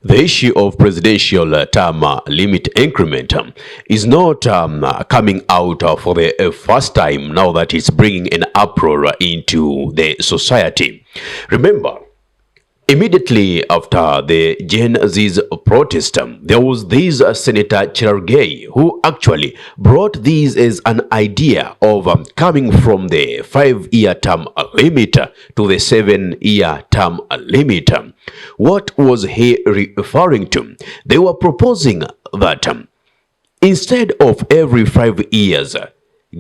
The issue of presidential term limit increment is not coming out for the first time now that it's bringing an uproar into the society. Remember, immediately after the Gen Z's protest, there was this Senator Cherargei who actually brought this as an idea of coming from the 5-year term limit to the 7-year term limit. What was he referring to? They were proposing that instead of every 5 years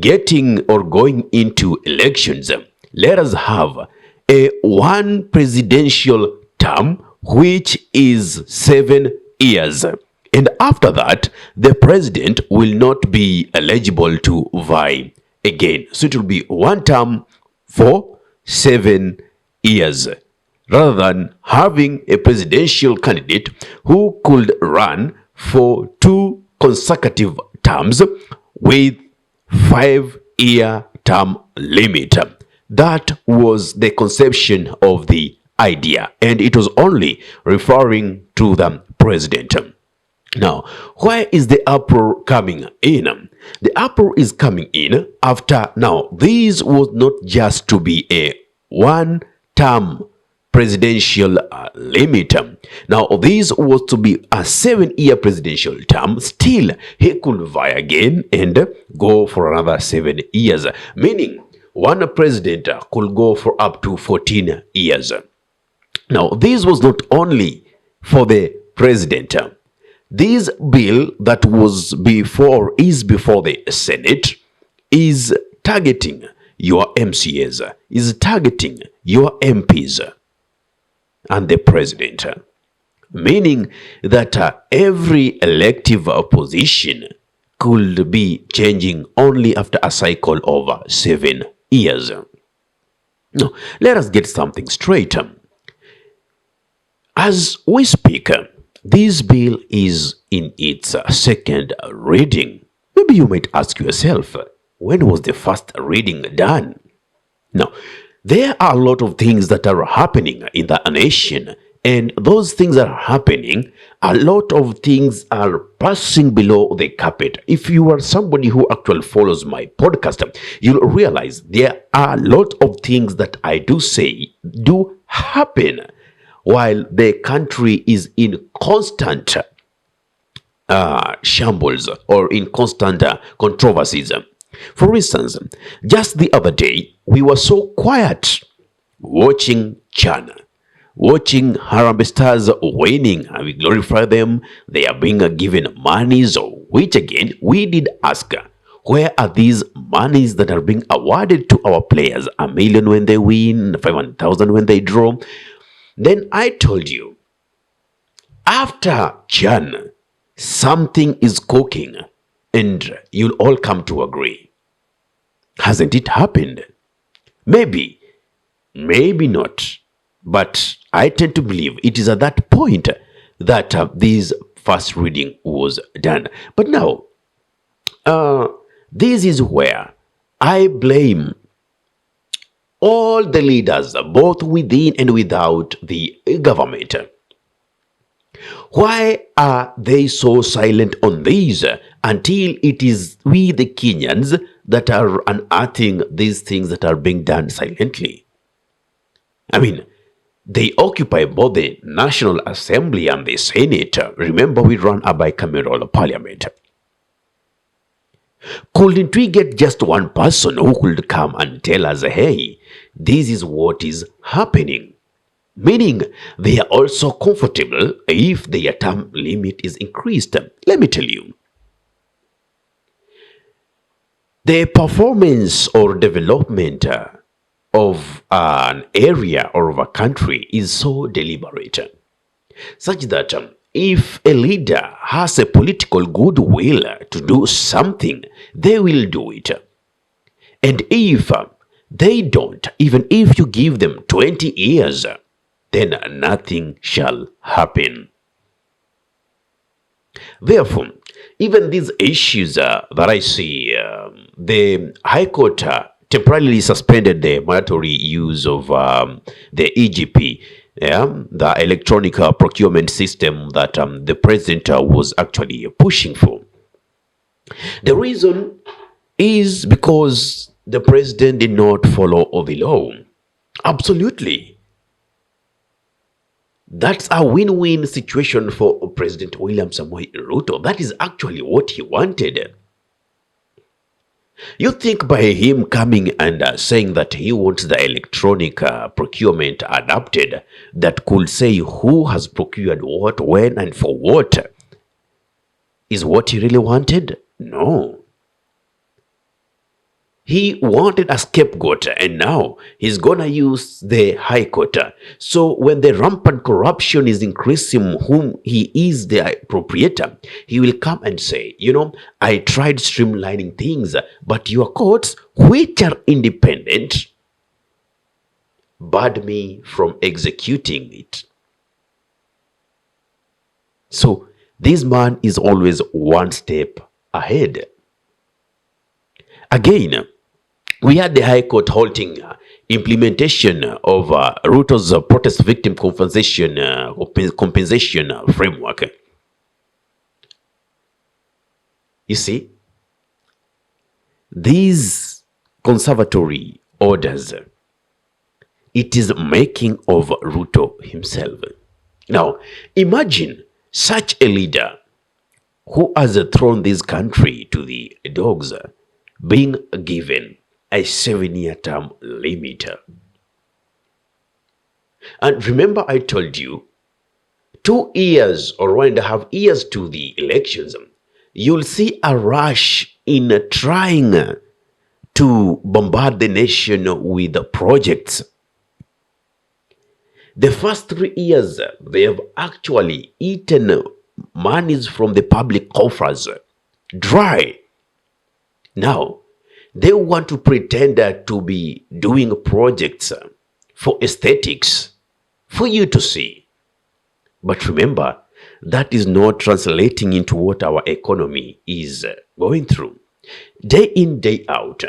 getting or going into elections, let us have a one presidential term which is 7 years, and after that the president will not be eligible to vie again. So it will be one term for 7 years, rather than having a presidential candidate who could run for 2 consecutive terms with 5-year term limit. That was the conception of the idea, and it was only referring to the president. Now, why is the uproar coming in? The uproar is coming in after now this was not just to be a one-term presidential limit. Now, this was to be a 7-year presidential term. Still, he could vie again and go for another 7 years, meaning one president could go for up to 14 years. Now, this was not only for the president. This bill that was before the Senate is targeting your MCAs, is targeting your MPs and the president, meaning that every elective position could be changing only after a cycle of 7 years. Now, let us get something straight. As we speak, this bill is in its second reading. Maybe you might ask yourself, when was the first reading done? Now, there are a lot of things that are happening in the nation, and those things are happening. A lot of things are passing below the carpet. If you are somebody who actually follows my podcast, you'll realize there are a lot of things that I do say do happen while the country is in constant shambles or in constant controversies. For instance, just the other day, we were so quiet watching China, watching Harambee Stars winning, and we glorify them. They are being given monies, which again, we did ask, where are these monies that are being awarded to our players? 1 million when they win, 500,000 when they draw. Then I told you, after Jan, something is cooking, and you'll all come to agree. Hasn't it happened? Maybe, maybe not. But I tend to believe it is at that point that this first reading was done. But now, this is where I blame all the leaders, both within and without the government. Why are they so silent on this until it is we the Kenyans that are unearthing these things that are being done silently? I mean, they occupy both the National Assembly and the Senate. Remember, we run a bicameral parliament. Couldn't we get just one person who could come and tell us, hey, this is what is happening? Meaning, they are also comfortable if their term limit is increased. Let me tell you, the performance or development of an area or of a country is so deliberate, such that if a leader has a political goodwill to do something, they will do it. And if they don't, even if you give them 20 years, then nothing shall happen. Therefore, even these issues that I see, the High Court temporarily suspended the mandatory use of the EGP Yeah, the electronic procurement system that the president was actually pushing for. The reason is because the president did not follow the law. Absolutely. That's a win-win situation for President William Samoei Ruto. That is actually what he wanted. You think by him coming and saying that he wants the electronic procurement adapted that could say who has procured what, when, and for what is what he really wanted? No. He wanted a scapegoat, and now he's gonna use the high court. So when the rampant corruption is increasing, whom he is the appropriator, he will come and say, I tried streamlining things, but your courts, which are independent, barred me from executing it. So this man is always one step ahead. Again, we had the High Court halting implementation of Ruto's protest victim compensation framework. You see, these conservatory orders, it is making of Ruto himself. Now, imagine such a leader who has thrown this country to the dogs being given a 7-year term limit. And remember, I told you, 2 years or 1.5 years to the elections, you'll see a rush in trying to bombard the nation with projects. The first 3 years, they have actually eaten monies from the public coffers dry. Now, they want to pretend to be doing projects for aesthetics, for you to see. But remember, that is not translating into what our economy is going through. Day in, day out,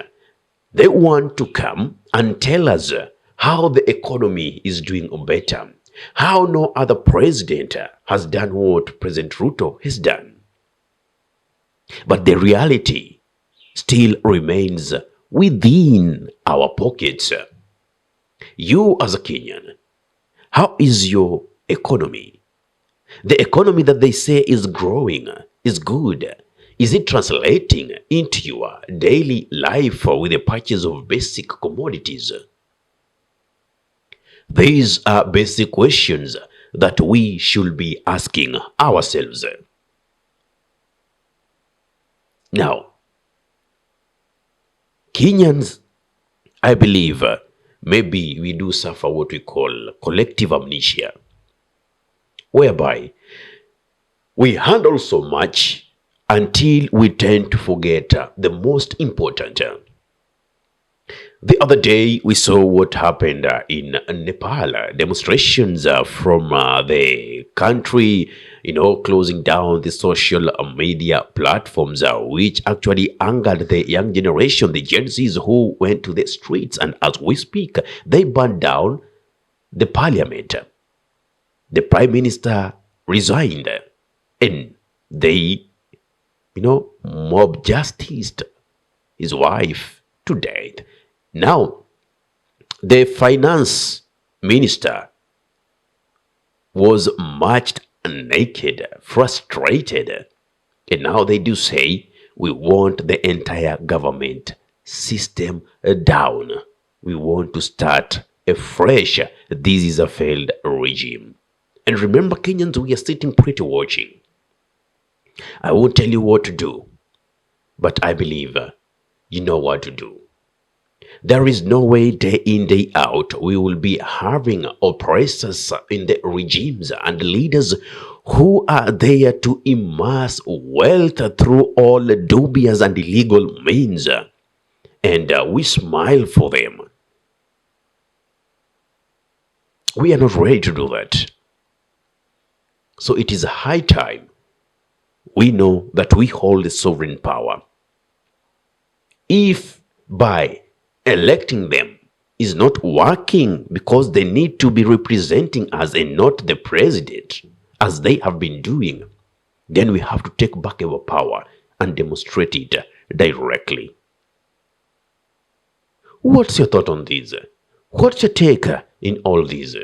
they want to come and tell us how the economy is doing better, how no other president has done what President Ruto has done. But the reality still remains within our pockets. You as a Kenyan, how is your economy? The economy that they say is growing, is good. Is it translating into your daily life with the purchase of basic commodities? These are basic questions that we should be asking ourselves. Now, Kenyans, I believe, maybe we do suffer what we call collective amnesia, whereby we handle so much until we tend to forget the most important. The other day, we saw what happened in Nepal. Demonstrations from the country, closing down the social media platforms, which actually angered the young generation, the Gen Zs who went to the streets. And as we speak, they burned down the parliament. The prime minister resigned, and they, mob justiced his wife to death. Now, the finance minister was marched naked, frustrated, and now they do say, we want the entire government system down. We want to start afresh. This is a failed regime. And remember, Kenyans, we are sitting pretty watching. I won't tell you what to do, but I believe you know what to do. There is no way day in, day out, we will be having oppressors in the regimes and leaders who are there to amass wealth through all dubious and illegal means. And we smile for them. We are not ready to do that. So it is high time we know that we hold the sovereign power. If by electing them, is not working because they need to be representing us and not the president, as they have been doing, then we have to take back our power and demonstrate it directly. What's your thought on this? What's your take in all this?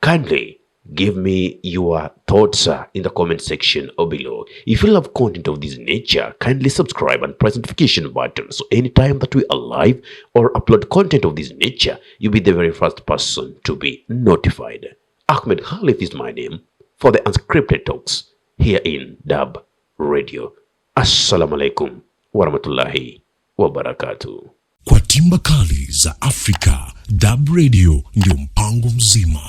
Kindly give me your thoughts in the comment section or below. If you love content of this nature, kindly subscribe and press the notification button so anytime that we are live or upload content of this nature, you'll be the very first person to be notified. Ahmed Khalif is my name for the Unscripted Talks here in Dab Radio. Assalamu alaikum warahmatullahi wabarakatuh. Kwa timba kali za Afrika, Dab Radio ndio mpango mzima.